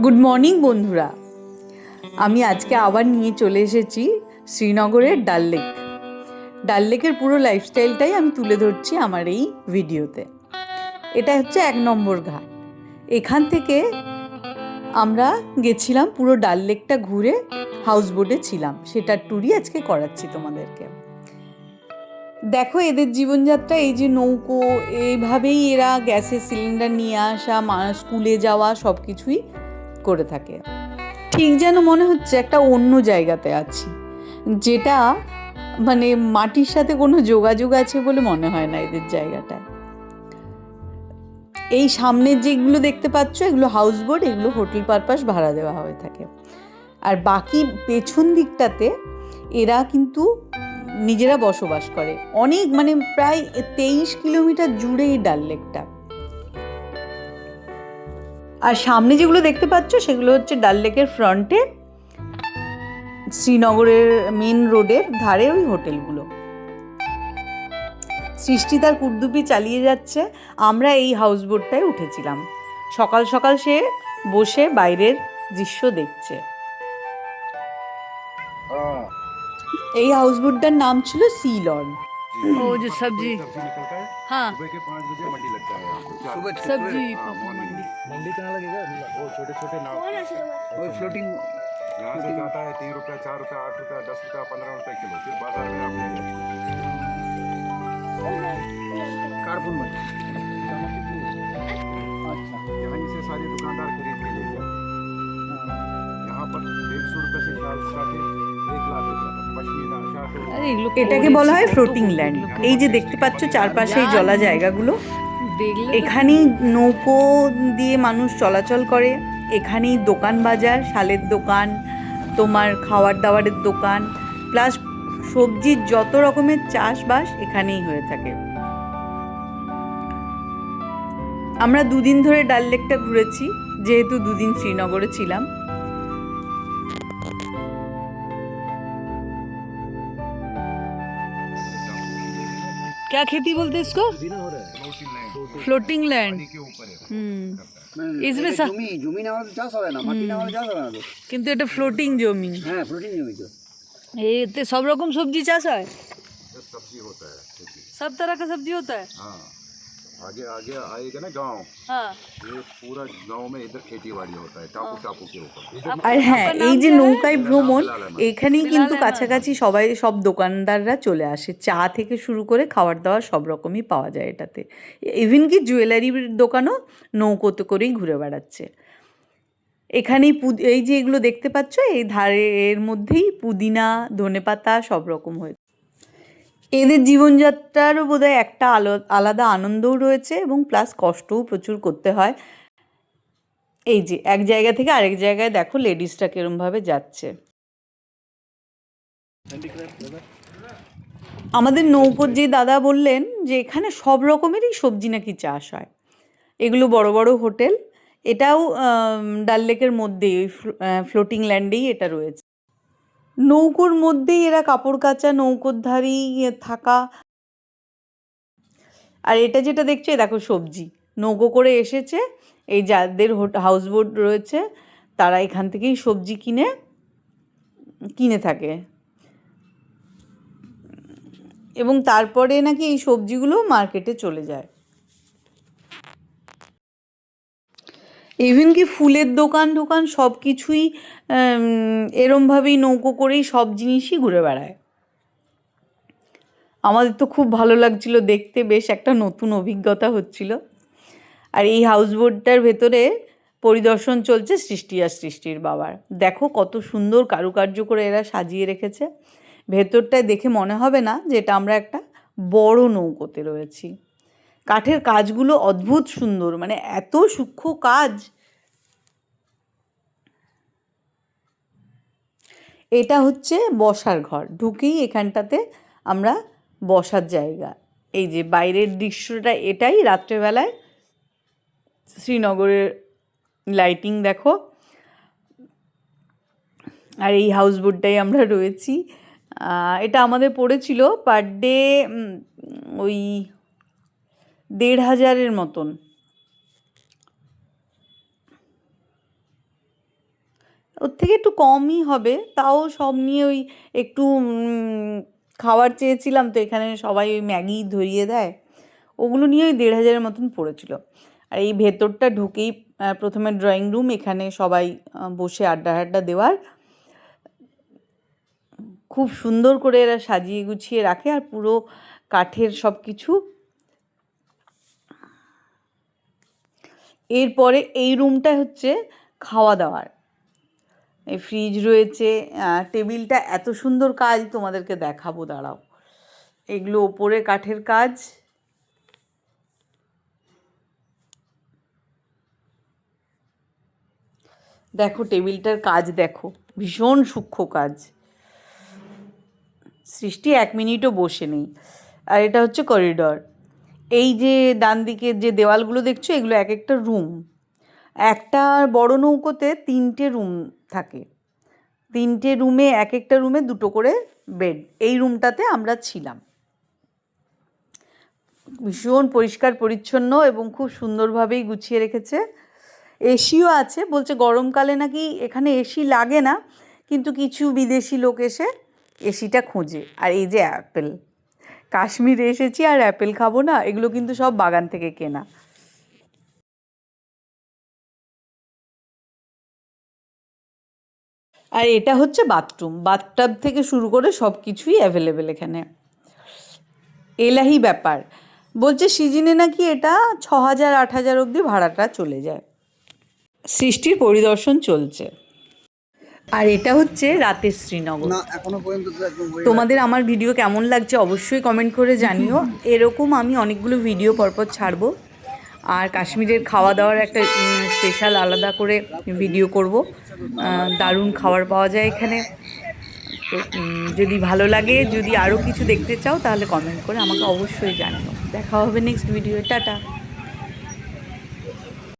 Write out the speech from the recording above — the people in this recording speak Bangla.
গুড মর্নিং বন্ধুরা, আমি আজকে আবার নিয়ে চলে এসেছি শ্রীনগরের ডাল লেক। ডাল লেকের পুরো লাইফস্টাইলটাই আমি তুলে ধরছি আমার এই ভিডিওতে। এটা হচ্ছে 1 নম্বর ঘাট। এখান থেকে আমরা গেছিলাম, পুরো ডাল লেকটা ঘুরে হাউস বোটে ছিলাম, সেটার ট্যুরই আজকে করাচ্ছি তোমাদেরকে। দেখো এদের জীবনযাত্রা, এই যে নৌকো, এইভাবেই এরা গ্যাসের সিলিন্ডার নিয়ে আসা, স্কুলে যাওয়া, সব কিছুই করে থাকে। ঠিক যেন মনে হচ্ছে একটা অন্য জায়গাতে আছি, যেটা মানে মাটির সাথে কোনো যোগাযোগ আছে বলে মনে হয় না এদের জায়গাটায়। এই সামনের যেগুলো দেখতে পাচ্ছ, এগুলো হাউস বোট, এগুলো হোটেল পারপাস ভাড়া দেওয়া হয়ে থাকে। আর বাকি পেছন দিকটাতে এরা কিন্তু নিজেরা বসবাস করে। অনেক প্রায় 23 কিলোমিটার জুড়ে এই ডাল লেকটা। আর সামনে যেগুলো দেখতে পাচ্ছ সেগুলো হচ্ছে ডাল লেকের ফ্রন্টে, শ্রীনগরের মেন রোডের ধারে ওই হোটেলগুলো। সৃষ্টি তার কুর্দুপি চালিয়ে যাচ্ছে। আমরা এই হাউস বোটটায় উঠেছিলাম। সকাল সকাল সে বসে বাইরের দৃশ্য দেখছে। এই হাউস বোটটার নাম ছিল সি লর্ড। वो जो सब्जी निकलता है। हाँ सुबह के 5 बजे मंडी लगता है। सुबह सब्जी मंडी मंडी कहाँ लगेगा? वो छोटे छोटे नाव और फ्लोटिंग यहाँ से जाता है 3 रुपया, 4 रुपया, 8 रुपया, 10 रुपया, 15 रुपया किलो। फिर बाजार में आप कार्बन में यहाँ से सारे दुकानदार खरीद के ले जाते हैं। यहाँ पर 150 रुपये से शाल स्टार्ट है, 1 लाख रुपया तक पश्मीना शाल। এটাকে বলা হয় ফ্লোটিং ল্যান্ড। এই যে দেখতে পাচ্ছ চারপাশে এই জলা জায়গাগুলো, এখানেই নৌকো দিয়ে মানুষ চলাচল করে। এখানেই দোকান বাজার, শালের দোকান, তোমার খাবার দাবারের দোকান, প্লাস সবজির যত রকমের চাষবাস এখানেই হয়ে থাকে। আমরা 2 দিন ধরে ডাল লেকটা ঘুরেছি, যেহেতু 2 দিন শ্রীনগরে ছিলাম। क्या खेती बोलते हैं इसको? Floating land. के ऊपर है इसमें জমি না হলে চাষ হবে না, মাটি না হলে চাষ হবে না তো। কিন্তু এটা ফ্লোটিং জমি। হ্যাঁ, ফ্লোটিং জমি তো। এতে সব রকম সবজি চাষ হয়, ये सब्जी होता है खेती। सब तरह का सब्जी होता है। हाँ, आगे आगे आएगा ना गांव, हाँ ये पूरा गांव में इधर खेती बाड़ी होता है, टापू टापू के ऊपर। আর হ্যাঁ, এই যে নৌকায় ভ্রমণ, এখানেই কিন্তু কাছাকাছি সব দোকানদাররা চলে আসে। চা থেকে শুরু করে খাবার দাবার সব রকমই পাওয়া যায় এটাতে। ইভেন কি জুয়েলারির দোকানও নৌকোতে করেই ঘুরে বেড়াচ্ছে। এখানেই এই যে এগুলো দেখতে পাচ্ছ, এই ধারে এর মধ্যেই পুদিনা, ধনেপাতা সব রকম হয়েছে। এদের জীবনযাত্রারও বোধহয় একটা আলাদা আনন্দও রয়েছে, এবং প্লাস কষ্টও প্রচুর করতে হয়। এই যে এক জায়গা থেকে আরেক জায়গায় দেখো লেডিসটা কিরমভাবে যাচ্ছে। আমাদের নৌকোর যে দাদা বললেন যে এখানে সব রকমেরই সবজি নাকি চাষ হয়। এগুলো বড় বড় হোটেল। এটাও ডাল লেকের মধ্যেই, ওই ফ্লোটিং ল্যান্ডেই এটা রয়েছে। নৌকোর মধ্যেই এরা কাপড় কাচা, নৌকোর ধারেই থাকা। আর এটা যেটা দেখছো, দেখো সবজি নৌকো করে এসেছে। এই যাদের হাউস বোট রয়েছে তারা এখান থেকেই সবজি কিনে থাকে, এবং তারপরে নাকি এই সবজিগুলো মার্কেটে চলে যায়। ইভেন কি ফুলের দোকান সব কিছুই এরমভাবেই নৌকো করেই সব জিনিসই ঘুরে বেড়ায়। আমাদের তো খুব ভালো লাগছিল দেখতে, বেশ একটা নতুন অভিজ্ঞতা হচ্ছিল। আর এই হাউস বোটটার ভেতরে পরিদর্শন চলছে সৃষ্টি আর সৃষ্টির বাবার। দেখো কত সুন্দর কারুকার্য করে এরা সাজিয়ে রেখেছে। ভেতরটায় দেখে মনে হবে না যে এটা আমরা একটা বড় নৌকোতে রয়েছি। কাঠের কাজগুলো অদ্ভুত সুন্দর, এত সূক্ষ্ম কাজ। এটা হচ্ছে বসার ঘর। ঢুকেই এখানটাতে আমরা বসার জায়গা। এই যে বাইরের দৃশ্যটা, এটাই রাত্রেবেলায় শ্রীনগরের লাইটিং দেখো। আর এই হাউস বোটটাই আমরা রয়েছি। এটা আমাদের পড়েছিল পার ডে ওই 1,500-এর মতন। ওর থেকে একটু কমই হবে, তাও সব নিয়ে ওই একটু খাবার চেয়েছিলাম, তো এখানে সবাই ওই ম্যাগি ধরিয়ে দেয়, ওগুলো নিয়ে ওই 1,500-এর মতন পড়েছিল। আর এই ভেতরটা ঢুকেই প্রথমে ড্রয়িং রুম, এখানে সবাই বসে আড্ডা দেওয়ার, খুব সুন্দর করে এরা সাজিয়ে গুছিয়ে রাখে, আর পুরো কাঠের সব কিছু। এরপরে এই রুমটা হচ্ছে খাওয়া দাওয়ার, এই ফ্রিজ রয়েছে, টেবিলটা এত সুন্দর কাজ, তোমাদেরকে দেখাবো, দাঁড়াও। এগুলো ওপরে কাঠের কাজ, দেখো টেবিলটার কাজ দেখো, ভীষণ সূক্ষ্ম কাজ। সৃষ্টি 1 মিনিটও বসে নেই। আর এটা হচ্ছে করিডর। এই যে ডান দিকের যে দেওয়ালগুলো দেখছো, এগুলো এক একটা রুম। একটা বড় নৌকোতে 3টে রুম থাকে, 3টে রুমে, এক একটা রুমে 2টো করে বেড। এই রুমটাতে আমরা ছিলাম। ভীষণ পরিষ্কার পরিচ্ছন্ন এবং খুব সুন্দরভাবেই গুছিয়ে রেখেছে। এসিও আছে, বলছে গরমকালে নাকি এখানে এসি লাগে না, কিন্তু কিছু বিদেশি লোক এসে এসিটা খোঁজে। আর এই যে অ্যাপেল, কাশ্মীরে এসেছি আর অ্যাপেল খাবো না, এগুলো কিন্তু সব বাগান থেকে কেনা। আর এটা হচ্ছে বাথরুম, বাথটাব থেকে শুরু করে সব কিছুই অ্যাভেলেবেল এখানে। এলাহি ব্যাপার, বলছে সিজনে নাকি এটা 6,000-8,000 অবধি ভাড়াটা চলে যায়। সৃষ্টির পরিদর্শন চলছে। আর এটা হচ্ছে রাতের শ্রীনগর। না এখনো পর্যন্ত তো একদম তোমাদের আমার ভিডিও কেমন লাগছে অবশ্যই কমেন্ট করে জানিও। এরকম আমি অনেকগুলো ভিডিও পরপর ছাড়বো। আর কাশ্মীরের খাওয়া দাওয়ার একটা স্পেশাল আলাদা করে ভিডিও করব। দারুণ খাবার পাওয়া যায় এখানে। তো যদি ভালো লাগে, যদি আরও কিছু দেখতে চাও, তাহলে কমেন্ট করে আমাকে অবশ্যই জানিও। দেখা হবে নেক্সট ভিডিও। টাটা।